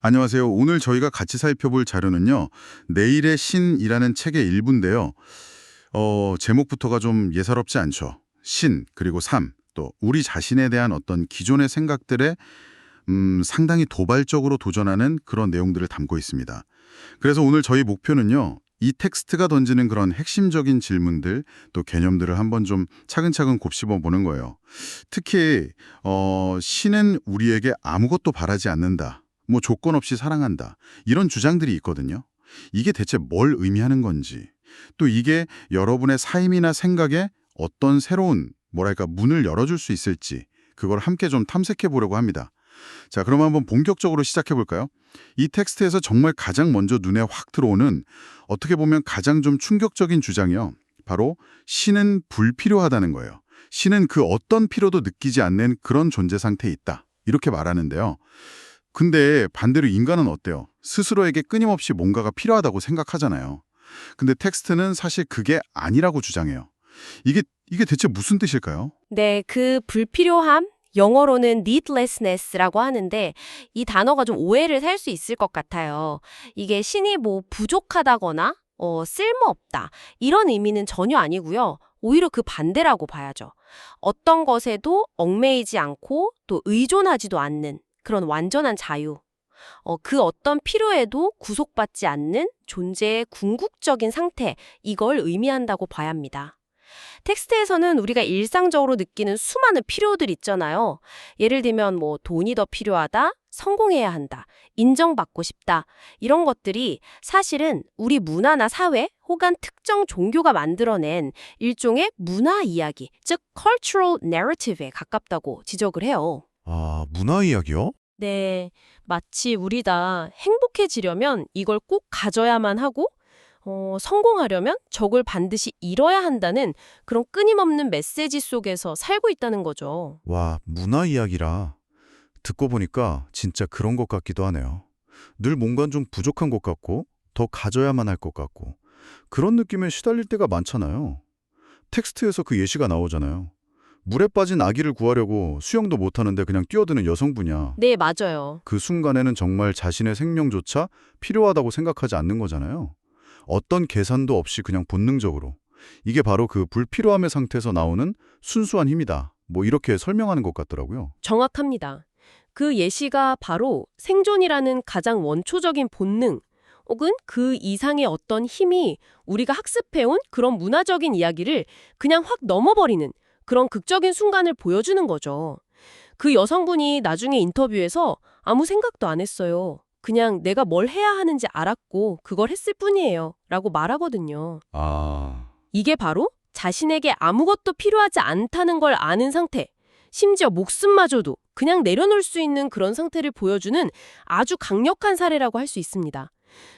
안녕하세요. 오늘 저희가 같이 살펴볼 자료는요. 내일의 신이라는 책의 일부인데요. 제목부터가 좀 예사롭지 않죠. 신, 그리고 삶, 또 우리 자신에 대한 어떤 기존의 생각들에 상당히 도발적으로 도전하는 그런 내용들을 담고 있습니다. 그래서 오늘 저희 목표는요. 이 텍스트가 던지는 그런 핵심적인 질문들, 또 개념들을 한번 좀 차근차근 곱씹어 보는 거예요. 특히 신은 우리에게 아무것도 바라지 않는다. 뭐 조건 없이 사랑한다. 이런 주장들이 있거든요. 이게 대체 뭘 의미하는 건지, 또 이게 여러분의 삶이나 생각에 어떤 새로운 뭐랄까 문을 열어줄 수 있을지 그걸 함께 좀 탐색해 보려고 합니다. 자, 그럼 한번 본격적으로 시작해 볼까요? 이 텍스트에서 정말 가장 먼저 눈에 확 들어오는 어떻게 보면 가장 좀 충격적인 주장이요. 바로 신은 불필요하다는 거예요. 신은 그 어떤 필요도 느끼지 않는 그런 존재 상태에 있다. 이렇게 말하는데요. 근데 반대로 인간은 어때요? 스스로에게 끊임없이 뭔가가 필요하다고 생각하잖아요. 근데 텍스트는 사실 그게 아니라고 주장해요. 이게 대체 무슨 뜻일까요? 네, 그 불필요함, 영어로는 needlessness라고 하는데 이 단어가 좀 오해를 살 수 있을 것 같아요. 이게 신이 뭐 부족하다거나 쓸모없다 이런 의미는 전혀 아니고요. 오히려 그 반대라고 봐야죠. 어떤 것에도 얽매이지 않고 또 의존하지도 않는 그런 완전한 자유. 그 어떤 필요에도 구속받지 않는 존재의 궁극적인 상태, 이걸 의미한다고 봐야 합니다. 텍스트에서는 우리가 일상적으로 느끼는 수많은 필요들 있잖아요. 예를 들면 뭐 돈이 더 필요하다, 성공해야 한다, 인정받고 싶다 이런 것들이 사실은 우리 문화나 사회 혹은 특정 종교가 만들어낸 일종의 문화 이야기, 즉 cultural narrative에 가깝다고 지적을 해요. 아, 문화 이야기요? 네, 마치 우리 다 행복해지려면 이걸 꼭 가져야만 하고 성공하려면 저걸 반드시 이뤄야 한다는 그런 끊임없는 메시지 속에서 살고 있다는 거죠. 와, 문화 이야기라. 듣고 보니까 진짜 그런 것 같기도 하네요. 늘 뭔가 좀 부족한 것 같고, 더 가져야만 할 것 같고, 그런 느낌에 시달릴 때가 많잖아요. 텍스트에서 그 예시가 나오잖아요. 물에 빠진 아기를 구하려고 수영도 못하는데 그냥 뛰어드는 여성분이야. 네, 맞아요. 그 순간에는 정말 자신의 생명조차 필요하다고 생각하지 않는 거잖아요. 어떤 계산도 없이 그냥 본능적으로. 이게 바로 그 불필요함의 상태에서 나오는 순수한 힘이다. 뭐 이렇게 설명하는 것 같더라고요. 정확합니다. 그 예시가 바로 생존이라는 가장 원초적인 본능, 혹은 그 이상의 어떤 힘이 우리가 학습해온 그런 문화적인 이야기를 그냥 확 넘어버리는 그런 극적인 순간을 보여주는 거죠. 그 여성분이 나중에 인터뷰에서 아무 생각도 안 했어요. 그냥 내가 뭘 해야 하는지 알았고 그걸 했을 뿐이에요. 라고 말하거든요. 아, 이게 바로 자신에게 아무것도 필요하지 않다는 걸 아는 상태, 심지어 목숨마저도 그냥 내려놓을 수 있는 그런 상태를 보여주는 아주 강력한 사례라고 할 수 있습니다.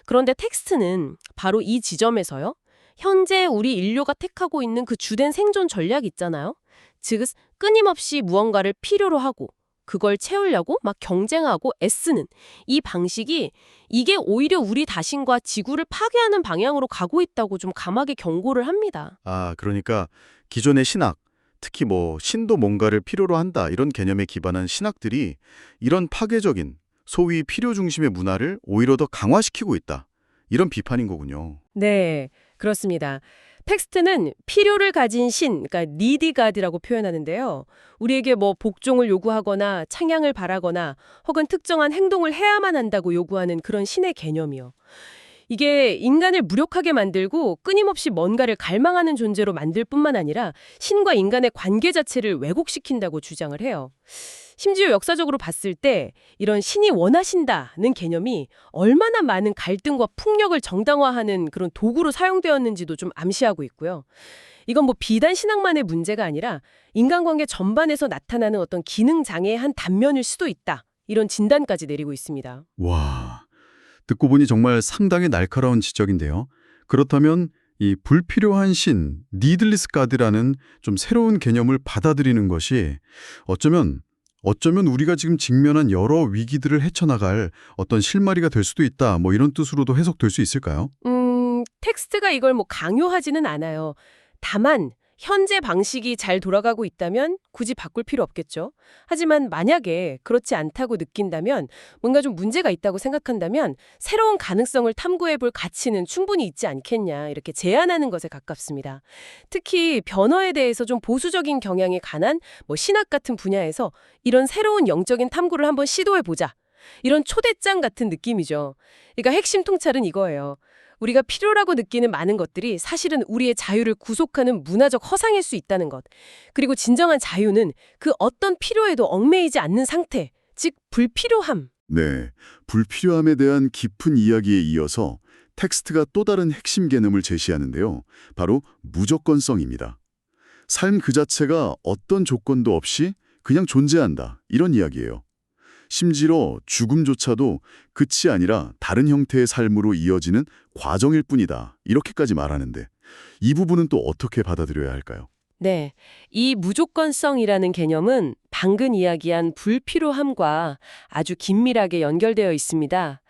그런데 텍스트는 바로 이 지점에서요. 현재 우리 인류가 택하고 있는 그 주된 생존 전략 있잖아요. 즉, 끊임없이 무언가를 필요로 하고 그걸 채우려고 막 경쟁하고 애쓰는 이 방식이 이게 오히려 우리 자신과 지구를 파괴하는 방향으로 가고 있다고 좀 감하게 경고를 합니다. 그러니까 기존의 신학, 특히 뭐 신도 뭔가를 필요로 한다 이런 개념에 기반한 신학들이 이런 파괴적인 소위 필요 중심의 문화를 오히려 더 강화시키고 있다. 이런 비판인 거군요. 네, 그렇습니다. 텍스트는 필요를 가진 신, 그러니까 needy God이라고 표현하는데요. 우리에게 뭐 복종을 요구하거나 찬양을 바라거나 혹은 특정한 행동을 해야만 한다고 요구하는 그런 신의 개념이요. 이게 인간을 무력하게 만들고 끊임없이 뭔가를 갈망하는 존재로 만들 뿐만 아니라 신과 인간의 관계 자체를 왜곡시킨다고 주장을 해요. 심지어 역사적으로 봤을 때 이런 신이 원하신다는 개념이 얼마나 많은 갈등과 폭력을 정당화하는 그런 도구로 사용되었는지도 좀 암시하고 있고요. 이건 뭐 비단 신앙만의 문제가 아니라 인간관계 전반에서 나타나는 어떤 기능 장애의 한 단면일 수도 있다. 이런 진단까지 내리고 있습니다. 와, 듣고 보니 정말 상당히 날카로운 지적인데요. 그렇다면 이 불필요한 신, 니들리스 가드라는 좀 새로운 개념을 받아들이는 것이 어쩌면 우리가 지금 직면한 여러 위기들을 헤쳐나갈 어떤 실마리가 될 수도 있다. 뭐 이런 뜻으로도 해석될 수 있을까요? 텍스트가 이걸 뭐 강요하지는 않아요. 다만 현재 방식이 잘 돌아가고 있다면 굳이 바꿀 필요 없겠죠. 하지만 만약에 그렇지 않다고 느낀다면, 뭔가 좀 문제가 있다고 생각한다면 새로운 가능성을 탐구해볼 가치는 충분히 있지 않겠냐, 이렇게 제안하는 것에 가깝습니다. 특히 변화에 대해서 좀 보수적인 경향이 강한 신학 같은 분야에서 이런 새로운 영적인 탐구를 한번 시도해보자, 이런 초대장 같은 느낌이죠. 그러니까 핵심 통찰은 이거예요. 우리가 필요라고 느끼는 많은 것들이 사실은 우리의 자유를 구속하는 문화적 허상일 수 있다는 것. 그리고 진정한 자유는 그 어떤 필요에도 얽매이지 않는 상태, 즉 불필요함. 네, 불필요함에 대한 깊은 이야기에 이어서 텍스트가 또 다른 핵심 개념을 제시하는데요. 바로 무조건성입니다. 삶 그 자체가 어떤 조건도 없이 그냥 존재한다, 이런 이야기예요. 심지어 죽음조차도 끝이 아니라 다른 형태의 삶으로 이어지는 과정일 뿐이다, 이렇게까지 말하는데 이 부분은 또 어떻게 받아들여야 할까요? 네, 이 무조건성이라는 개념은 방금 이야기한 불필요함과 아주 긴밀하게 연결되어 있습니다.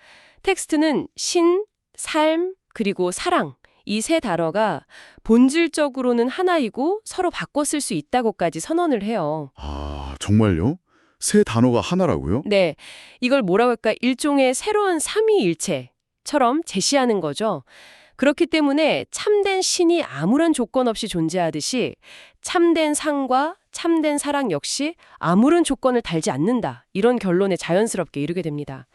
텍스트는 신, 삶, 그리고 사랑, 이 세 단어가 본질적으로는 하나이고 서로 바꿔 쓸 수 있다고까지 선언을 해요. 아, 정말요? 세 단어가 하나라고요? 네, 이걸 뭐라고 할까? 일종의 새로운 삼위일체처럼 제시하는 거죠. 그렇기 때문에 참된 신이 아무런 조건 없이 존재하듯이 참된 상과 참된 사랑 역시 아무런 조건을 달지 않는다, 이런 결론에 자연스럽게 이르게 됩니다.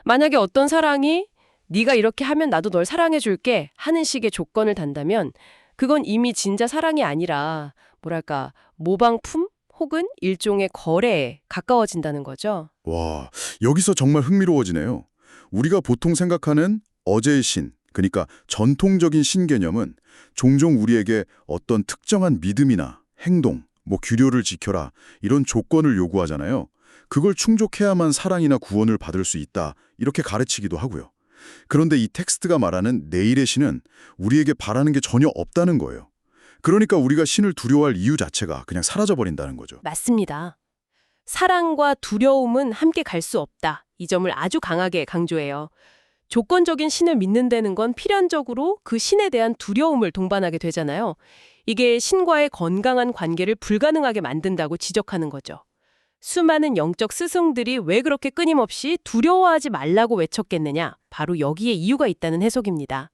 만약에 어떤 사랑이 네가 이렇게 하면 나도 널 사랑해줄게 하는 식의 조건을 단다면 그건 이미 진짜 사랑이 아니라 뭐랄까 모방품? 혹은 일종의 거래에 가까워진다는 거죠. 와, 여기서 정말 흥미로워지네요. 우리가 보통 생각하는 어제의 신, 그러니까 전통적인 신 개념은 종종 우리에게 어떤 특정한 믿음이나 행동, 규례를 지켜라, 이런 조건을 요구하잖아요. 그걸 충족해야만 사랑이나 구원을 받을 수 있다, 이렇게 가르치기도 하고요. 그런데 이 텍스트가 말하는 내일의 신은 우리에게 바라는 게 전혀 없다는 거예요. 그러니까 우리가 신을 두려워할 이유 자체가 그냥 사라져버린다는 거죠. 맞습니다. 사랑과 두려움은 함께 갈 수 없다, 이 점을 아주 강하게 강조해요. 조건적인 신을 믿는다는 건 필연적으로 그 신에 대한 두려움을 동반하게 되잖아요. 이게 신과의 건강한 관계를 불가능하게 만든다고 지적하는 거죠. 수많은 영적 스승들이 왜 그렇게 끊임없이 두려워하지 말라고 외쳤겠느냐, 바로 여기에 이유가 있다는 해석입니다.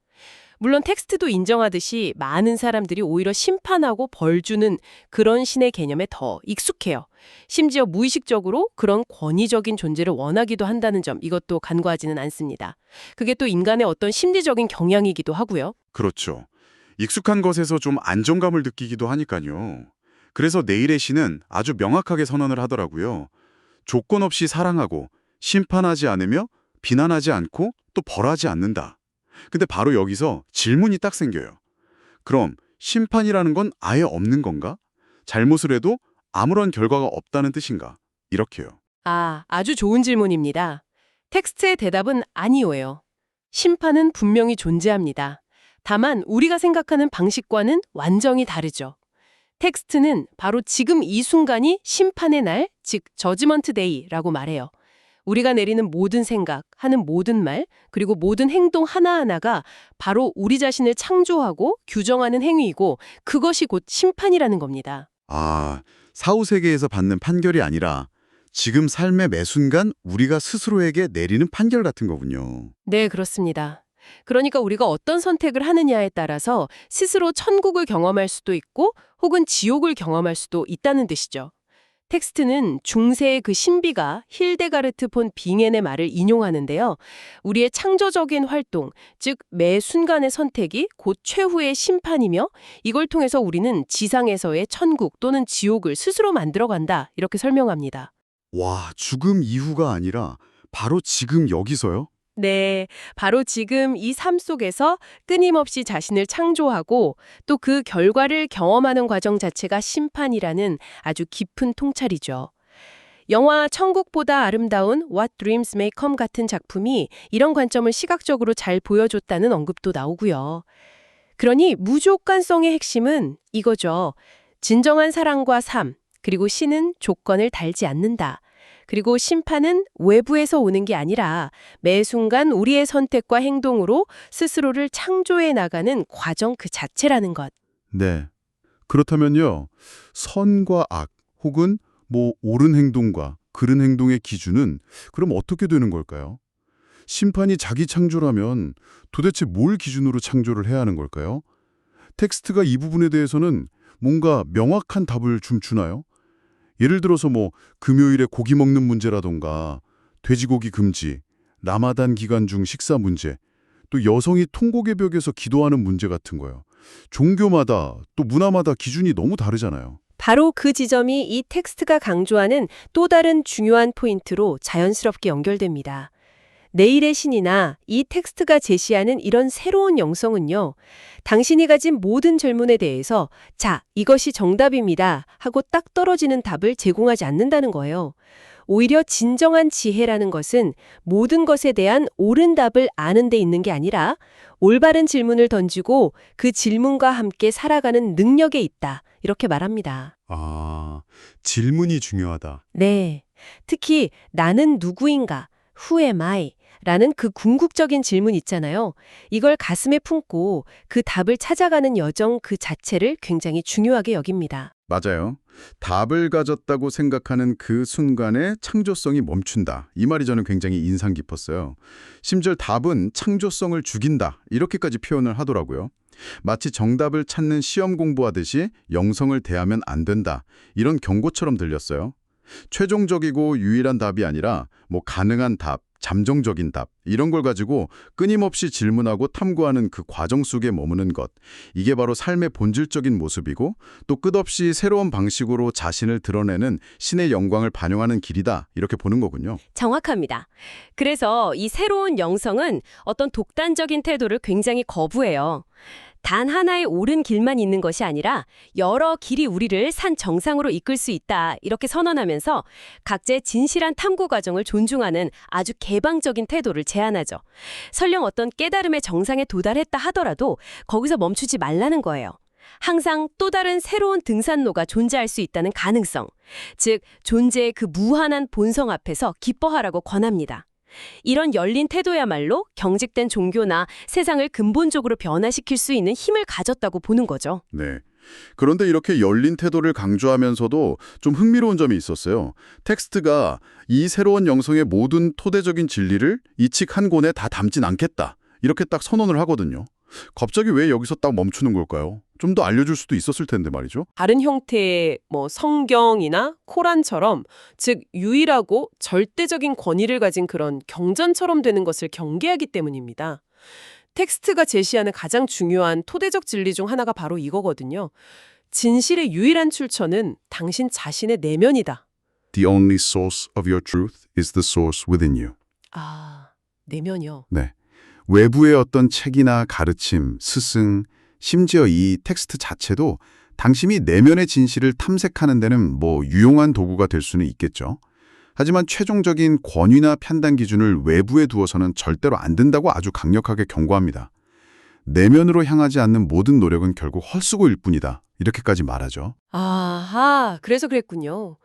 물론 텍스트도 인정하듯이 많은 사람들이 오히려 심판하고 벌 주는 그런 신의 개념에 더 익숙해요. 심지어 무의식적으로 그런 권위적인 존재를 원하기도 한다는 점, 이것도 간과하지는 않습니다. 그게 또 인간의 어떤 심리적인 경향이기도 하고요. 그렇죠. 익숙한 것에서 좀 안정감을 느끼기도 하니까요. 그래서 내일의 신은 아주 명확하게 선언을 하더라고요. 조건 없이 사랑하고 심판하지 않으며 비난하지 않고 또 벌하지 않는다. 근데 바로 여기서 질문이 딱 생겨요. 그럼 심판이라는 건 아예 없는 건가? 잘못을 해도 아무런 결과가 없다는 뜻인가? 이렇게요. 아주 좋은 질문입니다. 텍스트의 대답은 아니오예요. 심판은 분명히 존재합니다. 다만 우리가 생각하는 방식과는 완전히 다르죠. 텍스트는 바로 지금 이 순간이 심판의 날, 즉 저지먼트 데이라고 말해요. 우리가 내리는 모든 생각, 하는 모든 말, 그리고 모든 행동 하나하나가 바로 우리 자신을 창조하고 규정하는 행위이고 그것이 곧 심판이라는 겁니다. 아, 사후세계에서 받는 판결이 아니라 지금 삶의 매 순간 우리가 스스로에게 내리는 판결 같은 거군요. 네, 그렇습니다. 그러니까 우리가 어떤 선택을 하느냐에 따라서 스스로 천국을 경험할 수도 있고 혹은 지옥을 경험할 수도 있다는 뜻이죠. 텍스트는 중세의 그 신비가 힐데가르트 폰 빙엔의 말을 인용하는데요. 우리의 창조적인 활동, 즉 매 순간의 선택이 곧 최후의 심판이며 이걸 통해서 우리는 지상에서의 천국 또는 지옥을 스스로 만들어간다, 이렇게 설명합니다. 와, 죽음 이후가 아니라 바로 지금 여기서요? 네, 바로 지금 이 삶 속에서 끊임없이 자신을 창조하고 또 그 결과를 경험하는 과정 자체가 심판이라는 아주 깊은 통찰이죠. 영화 천국보다 아름다운 What Dreams May Come 같은 작품이 이런 관점을 시각적으로 잘 보여줬다는 언급도 나오고요. 그러니 무조건성의 핵심은 이거죠. 진정한 사랑과 삶, 그리고 신은 조건을 달지 않는다. 그리고 심판은 외부에서 오는 게 아니라 매 순간 우리의 선택과 행동으로 스스로를 창조해 나가는 과정 그 자체라는 것. 네. 그렇다면요, 선과 악 혹은 옳은 행동과 그른 행동의 기준은 그럼 어떻게 되는 걸까요? 심판이 자기 창조라면 도대체 뭘 기준으로 창조를 해야 하는 걸까요? 텍스트가 이 부분에 대해서는 뭔가 명확한 답을 좀 주나요? 예를 들어서 금요일에 고기 먹는 문제라던가 돼지고기 금지, 라마단 기간 중 식사 문제, 또 여성이 통곡의 벽에서 기도하는 문제 같은 거요. 종교마다 또 문화마다 기준이 너무 다르잖아요. 바로 그 지점이 이 텍스트가 강조하는 또 다른 중요한 포인트로 자연스럽게 연결됩니다. 내일의 신이나 이 텍스트가 제시하는 이런 새로운 영성은요, 당신이 가진 모든 질문에 대해서 자, 이것이 정답입니다 하고 딱 떨어지는 답을 제공하지 않는다는 거예요. 오히려 진정한 지혜라는 것은 모든 것에 대한 옳은 답을 아는 데 있는 게 아니라 올바른 질문을 던지고 그 질문과 함께 살아가는 능력에 있다. 이렇게 말합니다. 아, 질문이 중요하다. 네. 특히 나는 누구인가? Who am I? 라는 그 궁극적인 질문 있잖아요. 이걸 가슴에 품고 그 답을 찾아가는 여정 그 자체를 굉장히 중요하게 여깁니다. 맞아요. 답을 가졌다고 생각하는 그 순간에 창조성이 멈춘다. 이 말이 저는 굉장히 인상 깊었어요. 심지어 답은 창조성을 죽인다. 이렇게까지 표현을 하더라고요. 마치 정답을 찾는 시험 공부하듯이 영성을 대하면 안 된다. 이런 경고처럼 들렸어요. 최종적이고 유일한 답이 아니라 가능한 답, 잠정적인 답 이런 걸 가지고 끊임없이 질문하고 탐구하는 그 과정 속에 머무는 것. 이게 바로 삶의 본질적인 모습이고 또 끝없이 새로운 방식으로 자신을 드러내는 신의 영광을 반영하는 길이다. 이렇게 보는 거군요. 정확합니다. 그래서 이 새로운 영성은 어떤 독단적인 태도를 굉장히 거부해요. 단 하나의 옳은 길만 있는 것이 아니라 여러 길이 우리를 산 정상으로 이끌 수 있다. 이렇게 선언하면서 각자의 진실한 탐구 과정을 존중하는 아주 개방적인 태도를 제안하죠. 설령 어떤 깨달음의 정상에 도달했다 하더라도 거기서 멈추지 말라는 거예요. 항상 또 다른 새로운 등산로가 존재할 수 있다는 가능성, 즉 존재의 그 무한한 본성 앞에서 기뻐하라고 권합니다. 이런 열린 태도야말로 경직된 종교나 세상을 근본적으로 변화시킬 수 있는 힘을 가졌다고 보는 거죠. 네. 그런데 이렇게 열린 태도를 강조하면서도 좀 흥미로운 점이 있었어요. 텍스트가 이 새로운 영성의 모든 토대적인 진리를 이 책 한 권에 다 담진 않겠다. 이렇게 딱 선언을 하거든요. 갑자기 왜 여기서 딱 멈추는 걸까요? 좀 더 알려줄 수도 있었을 텐데 말이죠. 다른 형태의 성경이나 코란처럼 즉 유일하고 절대적인 권위를 가진 그런 경전처럼 되는 것을 경계하기 때문입니다. 텍스트가 제시하는 가장 중요한 토대적 진리 중 하나가 바로 이거거든요. 진실의 유일한 출처는 당신 자신의 내면이다. The only source of your truth is the source within you. 아, 내면이요. 네. 외부의 어떤 책이나 가르침, 스승, 심지어 이 텍스트 자체도 당신이 내면의 진실을 탐색하는 데는 유용한 도구가 될 수는 있겠죠. 하지만 최종적인 권위나 판단 기준을 외부에 두어서는 절대로 안 된다고 아주 강력하게 경고합니다. 내면으로 향하지 않는 모든 노력은 결국 헛수고일 뿐이다. 이렇게까지 말하죠. 아하, 그래서 그랬군요.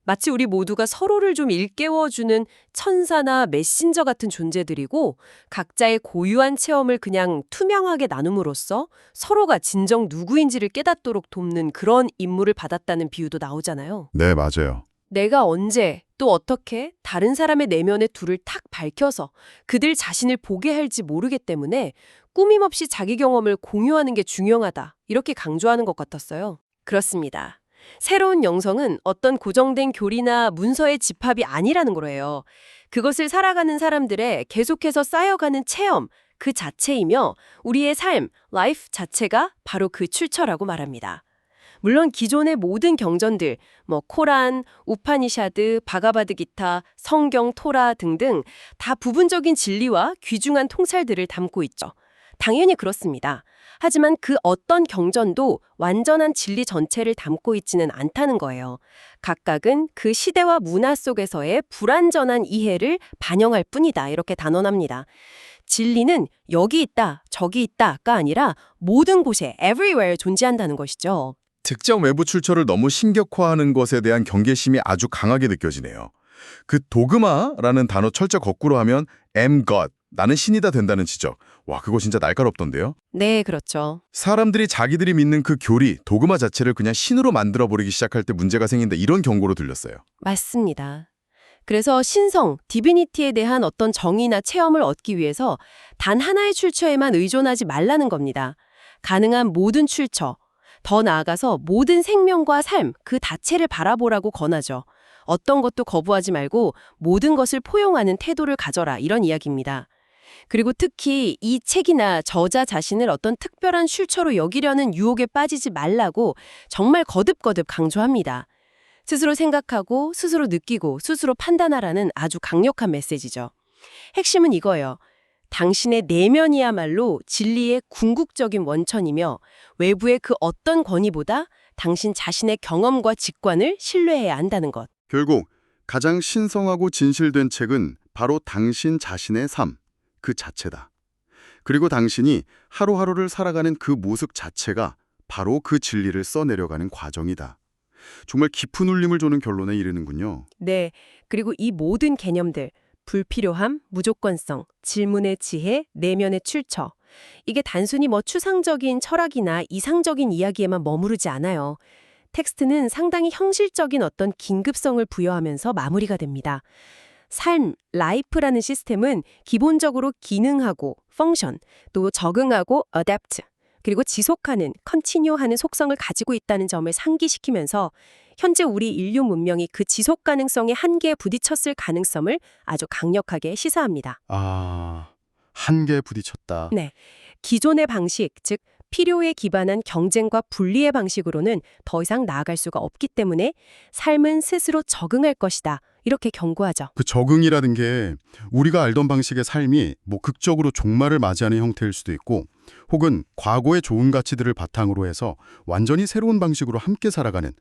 마치 우리 모두가 서로를 좀 일깨워주는 천사나 메신저 같은 존재들이고 각자의 고유한 체험을 그냥 투명하게 나눔으로써 서로가 진정 누구인지를 깨닫도록 돕는 그런 임무를 받았다는 비유도 나오잖아요. 네, 맞아요. 내가 언제 또 어떻게 다른 사람의 내면의 둘을 탁 밝혀서 그들 자신을 보게 할지 모르기 때문에 꾸밈없이 자기 경험을 공유하는 게 중요하다. 이렇게 강조하는 것 같았어요. 그렇습니다. 새로운 영성은 어떤 고정된 교리나 문서의 집합이 아니라는 거예요. 그것을 살아가는 사람들의 계속해서 쌓여가는 체험, 그 자체이며 우리의 삶, 라이프 자체가 바로 그 출처라고 말합니다. 물론 기존의 모든 경전들, 코란, 우파니샤드, 바가바드기타, 성경, 토라 등등 다 부분적인 진리와 귀중한 통찰들을 담고 있죠. 당연히 그렇습니다. 하지만 그 어떤 경전도 완전한 진리 전체를 담고 있지는 않다는 거예요. 각각은 그 시대와 문화 속에서의 불완전한 이해를 반영할 뿐이다. 이렇게 단언합니다. 진리는 여기 있다, 저기 있다가 아니라 모든 곳에 everywhere 존재한다는 것이죠. 특정 외부 출처를 너무 신격화하는 것에 대한 경계심이 아주 강하게 느껴지네요. 그 도그마라는 단어 철자 거꾸로 하면 am God, 나는 신이다 된다는 지적. 와, 그거 진짜 날카롭던데요? 네, 그렇죠. 사람들이 자기들이 믿는 그 교리, 도그마 자체를 그냥 신으로 만들어버리기 시작할 때 문제가 생긴다 이런 경고로 들렸어요. 맞습니다. 그래서 신성, 디비니티에 대한 어떤 정의나 체험을 얻기 위해서 단 하나의 출처에만 의존하지 말라는 겁니다. 가능한 모든 출처, 더 나아가서 모든 생명과 삶, 그 자체를 바라보라고 권하죠. 어떤 것도 거부하지 말고 모든 것을 포용하는 태도를 가져라, 이런 이야기입니다. 그리고 특히 이 책이나 저자 자신을 어떤 특별한 출처로 여기려는 유혹에 빠지지 말라고 정말 거듭거듭 강조합니다. 스스로 생각하고 스스로 느끼고 스스로 판단하라는 아주 강력한 메시지죠. 핵심은 이거예요. 당신의 내면이야말로 진리의 궁극적인 원천이며 외부의 그 어떤 권위보다 당신 자신의 경험과 직관을 신뢰해야 한다는 것. 결국 가장 신성하고 진실된 책은 바로 당신 자신의 삶, 그 자체다. 그리고 당신이 하루하루를 살아가는 그 모습 자체가 바로 그 진리를 써내려가는 과정이다. 정말 깊은 울림을 주는 결론에 이르는군요. 네, 그리고 이 모든 개념들, 불필요함, 무조건성, 질문의 지혜, 내면의 출처. 이게 단순히 추상적인 철학이나 이상적인 이야기에만 머무르지 않아요. 텍스트는 상당히 형식적인 어떤 긴급성을 부여하면서 마무리가 됩니다. 삶, 라이프라는 시스템은 기본적으로 기능하고, 펑션, 또 적응하고, 어댑트, 그리고 지속하는, 컨티뉴하는 속성을 가지고 있다는 점을 상기시키면서 현재 우리 인류 문명이 그 지속 가능성의 한계에 부딪혔을 가능성을 아주 강력하게 시사합니다. 아, 한계에 부딪혔다. 네. 기존의 방식, 즉 필요에 기반한 경쟁과 분리의 방식으로는 더 이상 나아갈 수가 없기 때문에 삶은 스스로 적응할 것이다. 이렇게 경고하죠. 그 적응이라는 게 우리가 알던 방식의 삶이 극적으로 종말을 맞이하는 형태일 수도 있고 혹은 과거의 좋은 가치들을 바탕으로 해서 완전히 새로운 방식으로 함께 살아가는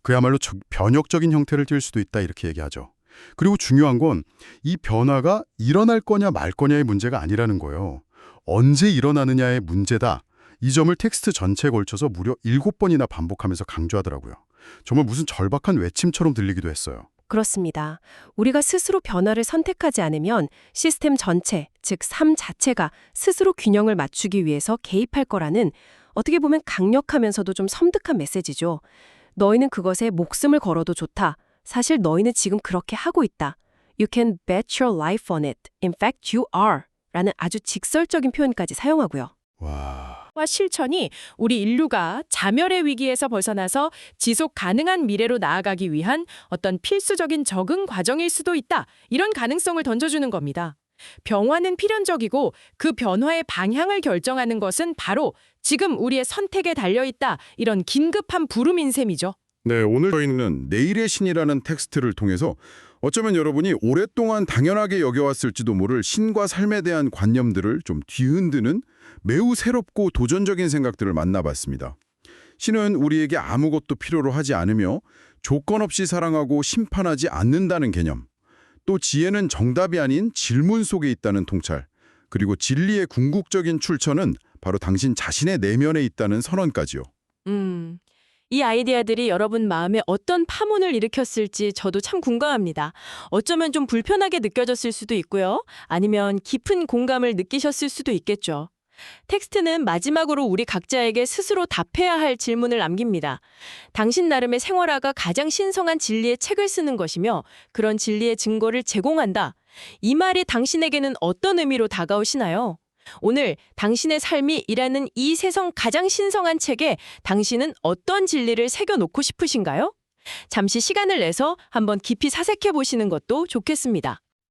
그야말로 변혁적인 형태를 띨 수도 있다 이렇게 얘기하죠. 그리고 중요한 건 이 변화가 일어날 거냐 말 거냐의 문제가 아니라는 거예요. 언제 일어나느냐의 문제다. 이 점을 텍스트 전체에 걸쳐서 무려 7번이나 반복하면서 강조하더라고요. 정말 무슨 절박한 외침처럼 들리기도 했어요. 그렇습니다. 우리가 스스로 변화를 선택하지 않으면 시스템 전체, 즉 삶 자체가 스스로 균형을 맞추기 위해서 개입할 거라는 어떻게 보면 강력하면서도 좀 섬뜩한 메시지죠. 너희는 그것에 목숨을 걸어도 좋다. 사실 너희는 지금 그렇게 하고 있다. You can bet your life on it. In fact, you are. 라는 아주 직설적인 표현까지 사용하고요. 와, 와 실천이 우리 인류가 자멸의 위기에서 벗어나서 지속 가능한 미래로 나아가기 위한 어떤 필수적인 적응 과정일 수도 있다. 이런 가능성을 던져주는 겁니다. 변화는 필연적이고 그 변화의 방향을 결정하는 것은 바로 지금 우리의 선택에 달려있다. 이런 긴급한 부름인 셈이죠. 네, 오늘 저희는 내일의 신이라는 텍스트를 통해서 어쩌면 여러분이 오랫동안 당연하게 여겨왔을지도 모를 신과 삶에 대한 관념들을 좀 뒤흔드는 매우 새롭고 도전적인 생각들을 만나봤습니다. 신은 우리에게 아무것도 필요로 하지 않으며 조건 없이 사랑하고 심판하지 않는다는 개념, 또 지혜는 정답이 아닌 질문 속에 있다는 통찰, 그리고 진리의 궁극적인 출처는 바로 당신 자신의 내면에 있다는 선언까지요. 이 아이디어들이 여러분 마음에 어떤 파문을 일으켰을지 저도 참 궁금합니다. 어쩌면 좀 불편하게 느껴졌을 수도 있고요. 아니면 깊은 공감을 느끼셨을 수도 있겠죠. 텍스트는 마지막으로 우리 각자에게 스스로 답해야 할 질문을 남깁니다. 당신 나름의 생활화가 가장 신성한 진리의 책을 쓰는 것이며 그런 진리의 증거를 제공한다. 이 말이 당신에게는 어떤 의미로 다가오시나요? 오늘 당신의 삶이 일하는 이 세상 가장 신성한 책에 당신은 어떤 진리를 새겨놓고 싶으신가요? 잠시 시간을 내서 한번 깊이 사색해 보시는 것도 좋겠습니다.